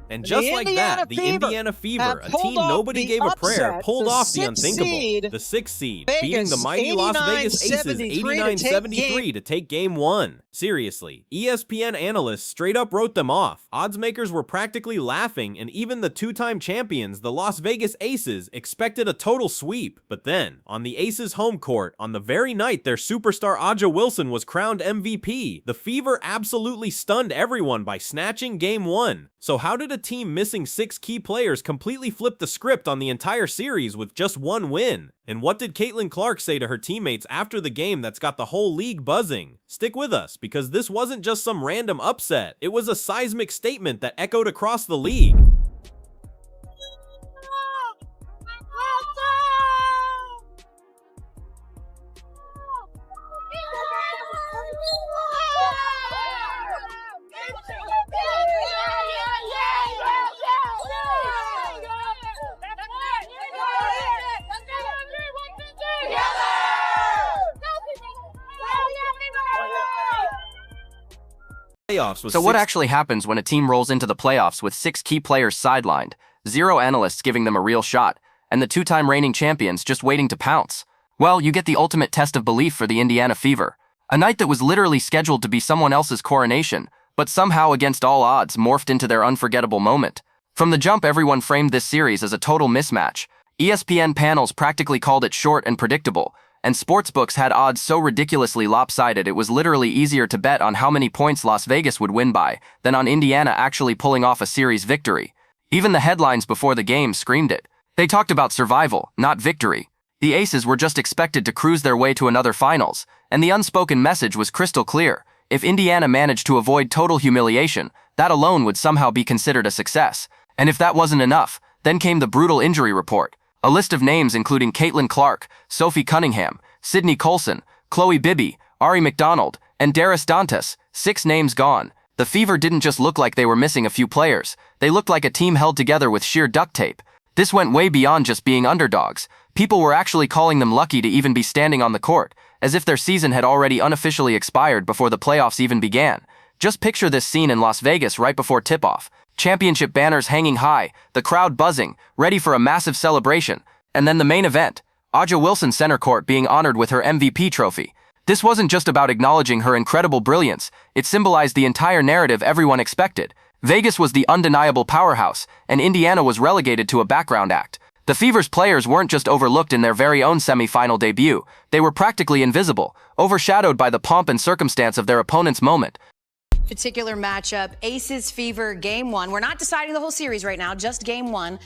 And just like that, the Indiana Fever, a team nobody gave a prayer, pulled off the unthinkable. The 6th seed, beating the mighty Las Vegas Aces 89-73 to take Game 1. Seriously, ESPN analysts straight up wrote them off. Odds makers were practically laughing, and even the two-time champions, the Las Vegas Aces, expected a total sweep. But then, on the Aces home court, on the very night their superstar Aja Wilson was crowned MVP, the Fever absolutely stunned everyone by snatching Game 1. So how did a team missing 6 key players completely flip the script on the entire series with just one win? And what did Caitlin Clark say to her teammates after the game that's got the whole league buzzing? Stick with us, because this wasn't just some random upset. It was a seismic statement that echoed across the league. So what actually happens when a team rolls into the playoffs with 6 key players sidelined, 0 analysts giving them a real shot, and the two-time reigning champions just waiting to pounce? Well, you get the ultimate test of belief for the Indiana Fever. A night that was literally scheduled to be someone else's coronation, but somehow against all odds morphed into their unforgettable moment. From the jump, everyone framed this series as a total mismatch. ESPN panels practically called it short and predictable, and sportsbooks had odds so ridiculously lopsided it was literally easier to bet on how many points Las Vegas would win by than on Indiana actually pulling off a series victory. Even the headlines before the game screamed it. They talked about survival, not victory. The Aces were just expected to cruise their way to another finals, and the unspoken message was crystal clear. If Indiana managed to avoid total humiliation, that alone would somehow be considered a success. And if that wasn't enough, then came the brutal injury report. A list of names including Caitlin Clark, Sophie Cunningham, Sydney Colson, Chloe Bibby, Ari McDonald, and Darius Dantas, 6 names gone. The Fever didn't just look like they were missing a few players, they looked like a team held together with sheer duct tape. This went way beyond just being underdogs. People were actually calling them lucky to even be standing on the court, as if their season had already unofficially expired before the playoffs even began. Just picture this scene in Las Vegas right before tip-off. Championship banners hanging high, the crowd buzzing, ready for a massive celebration. And then the main event, Aja Wilson center court being honored with her MVP trophy. This wasn't just about acknowledging her incredible brilliance, it symbolized the entire narrative everyone expected. Vegas was the undeniable powerhouse, and Indiana was relegated to a background act. The Fever's players weren't just overlooked in their very own semi-final debut, they were practically invisible, overshadowed by the pomp and circumstance of their opponent's moment. Particular matchup, Aces Fever Game 1. We're not deciding the whole series right now, just Game 1.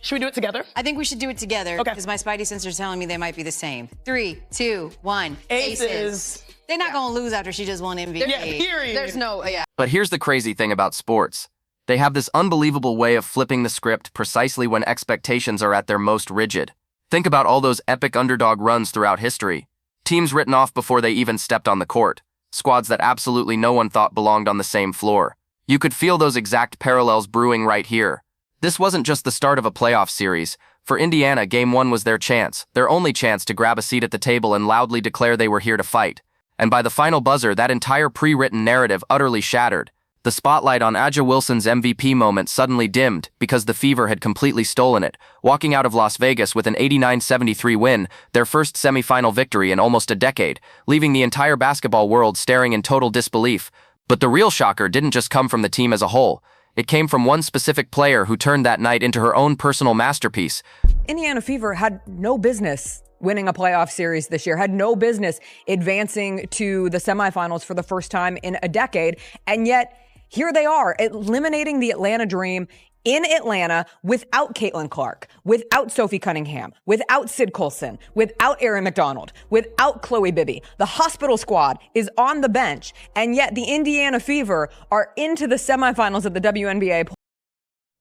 Should we do it together? I think we should do it together, okay, because my spidey sense are telling me they might be the same. 3, 2, 1. Aces. They're not gonna lose after she just won MVP. Yeah, period. There's no, But here's the crazy thing about sports. They have this unbelievable way of flipping the script precisely when expectations are at their most rigid. Think about all those epic underdog runs throughout history. Teams written off before they even stepped on the court. Squads that absolutely no one thought belonged on the same floor. You could feel those exact parallels brewing right here. This wasn't just the start of a playoff series. For Indiana, Game 1 was their chance, their only chance to grab a seat at the table and loudly declare they were here to fight. And by the final buzzer, that entire pre-written narrative utterly shattered. The spotlight on Aja Wilson's MVP moment suddenly dimmed because the Fever had completely stolen it, walking out of Las Vegas with an 89-73 win, their first semifinal victory in almost a decade, leaving the entire basketball world staring in total disbelief. But the real shocker didn't just come from the team as a whole. It came from one specific player who turned that night into her own personal masterpiece. Indiana Fever had no business winning a playoff series this year, had no business advancing to the semifinals for the first time in a decade, and yet here they are, eliminating the Atlanta Dream in Atlanta without Caitlin Clark, without Sophie Cunningham, without Sid Colson, without Ari McDonald, without Chloe Bibby. The hospital squad is on the bench, and yet the Indiana Fever are into the semifinals of the WNBA.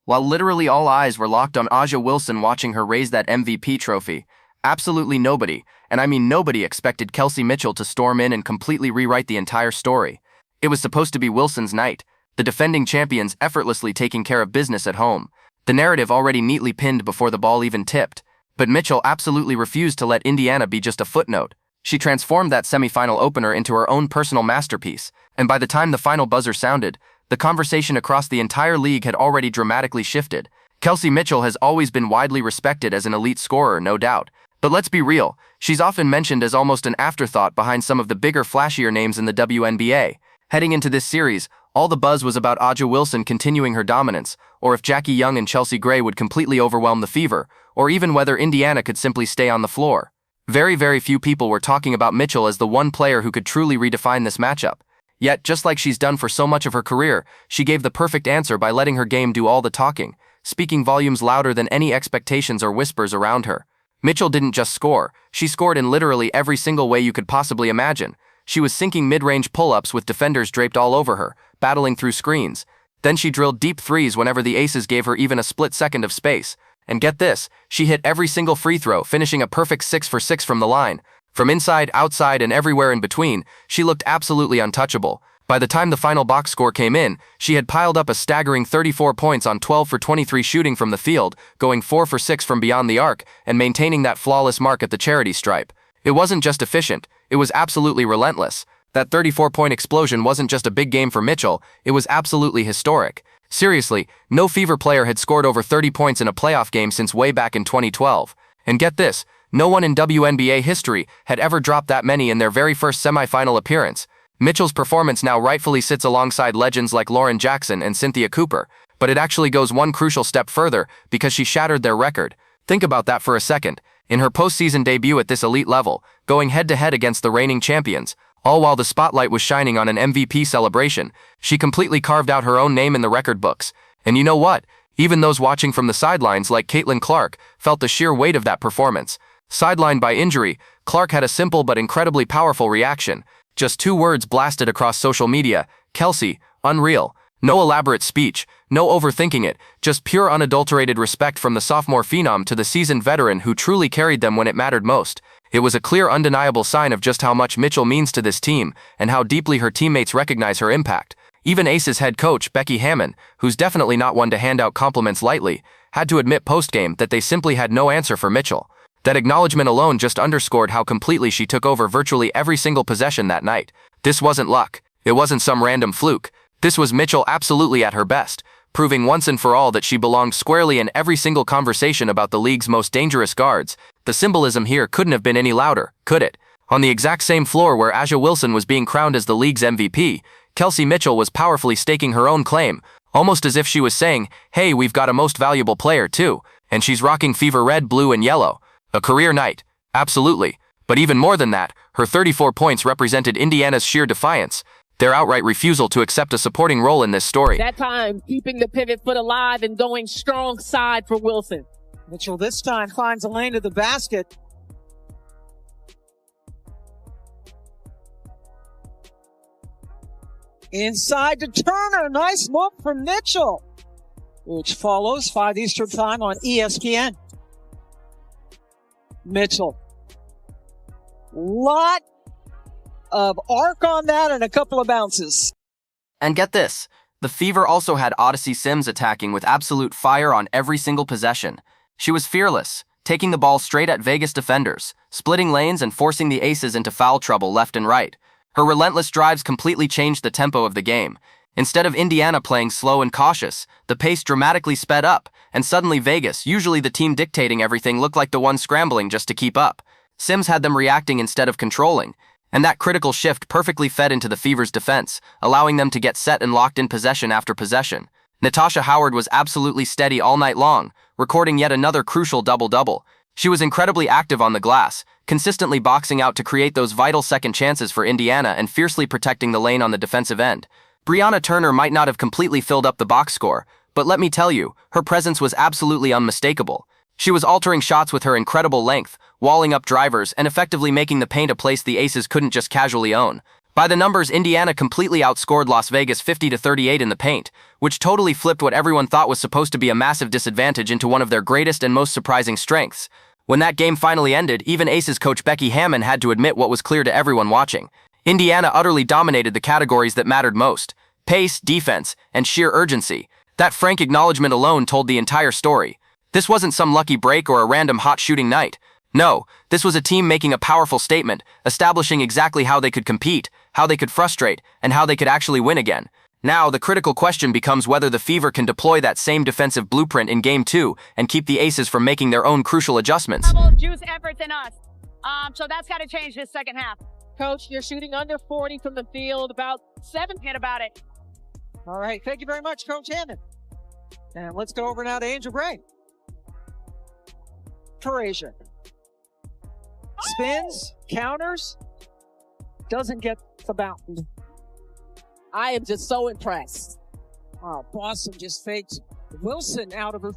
While literally all eyes were locked on Aja Wilson watching her raise that MVP trophy, absolutely nobody, and I mean nobody, expected Kelsey Mitchell to storm in and completely rewrite the entire story. It was supposed to be Wilson's night, the defending champions effortlessly taking care of business at home, the narrative already neatly pinned before the ball even tipped. But Mitchell absolutely refused to let Indiana be just a footnote. She transformed that semifinal opener into her own personal masterpiece, and by the time the final buzzer sounded, the conversation across the entire league had already dramatically shifted. Kelsey Mitchell has always been widely respected as an elite scorer, no doubt. But let's be real, she's often mentioned as almost an afterthought behind some of the bigger, flashier names in the WNBA. Heading into this series, all the buzz was about A'ja Wilson continuing her dominance, or if Jackie Young and Chelsea Gray would completely overwhelm the Fever, or even whether Indiana could simply stay on the floor. Very, very few people were talking about Mitchell as the one player who could truly redefine this matchup. Yet, just like she's done for so much of her career, she gave the perfect answer by letting her game do all the talking, speaking volumes louder than any expectations or whispers around her. Mitchell didn't just score, she scored in literally every single way you could possibly imagine. She was sinking mid-range pull-ups with defenders draped all over her, battling through screens. Then she drilled deep threes whenever the Aces gave her even a split second of space. And get this, she hit every single free throw, finishing a perfect 6 for 6 from the line. From inside, outside, and everywhere in between, she looked absolutely untouchable. By the time the final box score came in, she had piled up a staggering 34 points on 12 for 23 shooting from the field, going 4 for 6 from beyond the arc, and maintaining that flawless mark at the charity stripe. It wasn't just efficient, it was absolutely relentless. That 34-point explosion wasn't just a big game for Mitchell, it was absolutely historic. Seriously, no Fever player had scored over 30 points in a playoff game since way back in 2012. And get this, no one in WNBA history had ever dropped that many in their very first semifinal appearance. Mitchell's performance now rightfully sits alongside legends like Lauren Jackson and Cynthia Cooper, but it actually goes one crucial step further because she shattered their record. Think about that for a second. In her postseason debut at this elite level, going head-to-head against the reigning champions, all while the spotlight was shining on an MVP celebration, she completely carved out her own name in the record books. And you know what? Even those watching from the sidelines like Caitlin Clark felt the sheer weight of that performance. Sidelined by injury, Clark had a simple but incredibly powerful reaction. Just 2 words blasted across social media: Kelsey, unreal. No elaborate speech, no overthinking it, just pure unadulterated respect from the sophomore phenom to the seasoned veteran who truly carried them when it mattered most. It was a clear, undeniable sign of just how much Mitchell means to this team and how deeply her teammates recognize her impact. Even Aces head coach Becky Hammon, who's definitely not one to hand out compliments lightly, had to admit post-game that they simply had no answer for Mitchell. That acknowledgement alone just underscored how completely she took over virtually every single possession that night. This wasn't luck. It wasn't some random fluke. This was Mitchell absolutely at her best, proving once and for all that she belonged squarely in every single conversation about the league's most dangerous guards. The symbolism here couldn't have been any louder, could it? On the exact same floor where A'ja Wilson was being crowned as the league's MVP, Kelsey Mitchell was powerfully staking her own claim, almost as if she was saying, hey, we've got a most valuable player too, and she's rocking Fever red, blue, and yellow. A career night. Absolutely. But even more than that, her 34 points represented Indiana's sheer defiance, their outright refusal to accept a supporting role in this story. That time, keeping the pivot foot alive and going strong side for Wilson. Mitchell this time finds a lane to the basket. Inside to Turner. Nice look from Mitchell, which follows 5 Eastern time on ESPN. Mitchell. Lot of arc on that and a couple of bounces. And get this, the Fever also had Odyssey Sims attacking with absolute fire on every single possession. She was fearless, taking the ball straight at Vegas defenders, splitting lanes and forcing the Aces into foul trouble left and right. Her relentless drives completely changed the tempo of the game. Instead of Indiana playing slow and cautious, the pace dramatically sped up, and suddenly Vegas, usually the team dictating everything, looked like the one scrambling just to keep up. Sims had them reacting instead of controlling, and that critical shift perfectly fed into the Fever's defense, allowing them to get set and locked in possession after possession. Natasha Howard was absolutely steady all night long, recording yet another crucial double-double. She was incredibly active on the glass, consistently boxing out to create those vital second chances for Indiana and fiercely protecting the lane on the defensive end. Brianna Turner might not have completely filled up the box score, but let me tell you, her presence was absolutely unmistakable. She was altering shots with her incredible length, walling up drivers, and effectively making the paint a place the Aces couldn't just casually own. By the numbers, Indiana completely outscored Las Vegas 50-38 in the paint, which totally flipped what everyone thought was supposed to be a massive disadvantage into one of their greatest and most surprising strengths. When that game finally ended, even Aces coach Becky Hammon had to admit what was clear to everyone watching. Indiana utterly dominated the categories that mattered most: pace, defense, and sheer urgency. That frank acknowledgement alone told the entire story. This wasn't some lucky break or a random hot shooting night. No, this was a team making a powerful statement, establishing exactly how they could compete, how they could frustrate, and how they could actually win again. Now, the critical question becomes whether the Fever can deploy that same defensive blueprint in Game 2 and keep the Aces from making their own crucial adjustments. Juice efforts in us. So that's got to change this second half. Coach, you're shooting under 40 from the field, about 7 Hit about it. All right. Thank you very much, Coach Hammond. And let's go over now to Angel Gray. Frazier. Spins, counters, doesn't get the bounce. I am just so impressed. Oh, Boston just faked Wilson out of her.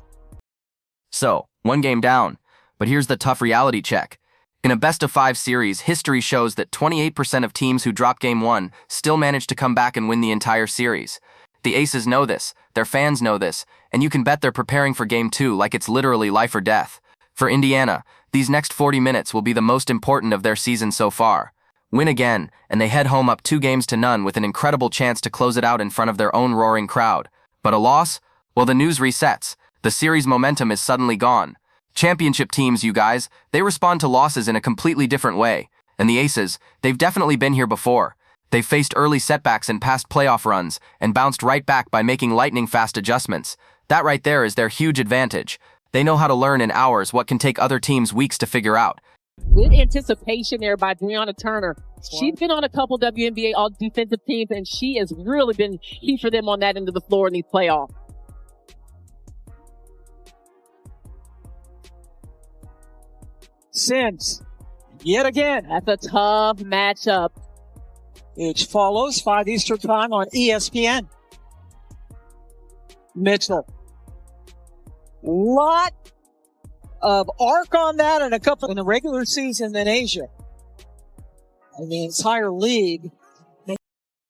So, 1 game down. But here's the tough reality check. In a best-of-5 series, history shows that 28% of teams who drop Game 1 still manage to come back and win the entire series. The Aces know this, their fans know this, and you can bet they're preparing for Game 2 like it's literally life or death. For Indiana, these next 40 minutes will be the most important of their season so far. Win again, and they head home up 2-0 with an incredible chance to close it out in front of their own roaring crowd. But a loss? Well, the news resets. The series momentum is suddenly gone. Championship teams, you guys, they respond to losses in a completely different way. And the Aces, they've definitely been here before. They've faced early setbacks in past playoff runs and bounced right back by making lightning-fast adjustments. That right there is their huge advantage. They know how to learn in hours what can take other teams weeks to figure out. Good anticipation there by Brianna Turner. She's been on a couple WNBA all-defensive teams, and she has really been key for them on that end of the floor in these playoffs. Sims, yet again. That's a tough matchup. Which follows 5 Eastern time on ESPN. Mitchell. Lot of arc on that and a couple in the regular season in Asia. In the entire league.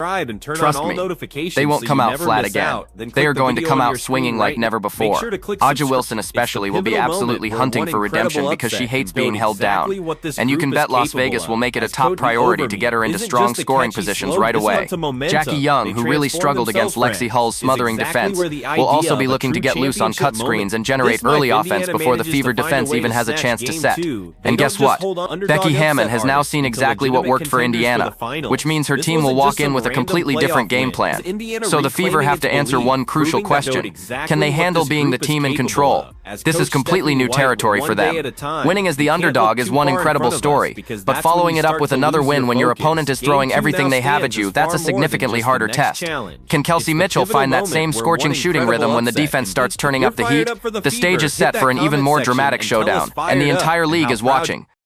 And turn Trust on all me, notifications they won't so come you out never flat miss again. out. Then They click are the going to video come on out your swinging screen like right never now. Make before. sure to click Aja subscribe. Wilson It's the especially will be pivotal absolutely moment where hunting one for redemption incredible because she upset hates can build being held exactly down. what this And you group can is bet Las capable Vegas of. will make it a As top Cody priority Overby to get her into isn't strong just a scoring catchy positions slogan, right this away. went to momentum. Jackie Young, They who really transformed struggled against themselves, Lexi Hull's is smothering exactly defense, where the will idea also of be a looking to true get loose on cut championship screens and moment. generate This month, early offense Indiana before the manages Fever to find a defense way even to has a snatch chance to game set. 2. They And don't guess just what? hold on underdog Becky Hammond upset has now artists seen until exactly what legitimate worked for contenders Indiana, the finals. which means her This team will wasn't walk just in some with a random completely different playoff game win. plan. It's Indiana So the Fever reclaiming have to its answer belief, one crucial proving that they question. know exactly Can they what handle this being the group is team in capable control? of. As This is Coach completely Stephanie new White territory went for one day them. at a time. Winning as the You can't underdog look is too one far in incredible front of us, story, because but that's when following you it up start with to another lose win your when your focus. opponent is Game throwing 2 everything now they have at stands you, as that's far a more than significantly just the harder next test. challenge. Can It's Kelsey the Mitchell pivotal find that moment same where scorching one shooting incredible rhythm when the upset defense can starts beat. turning If up the you're heat? fired up for the The stage Fever, is hit set that for an even comment more section dramatic and tell us showdown, fired and the up entire and league how is proud watching.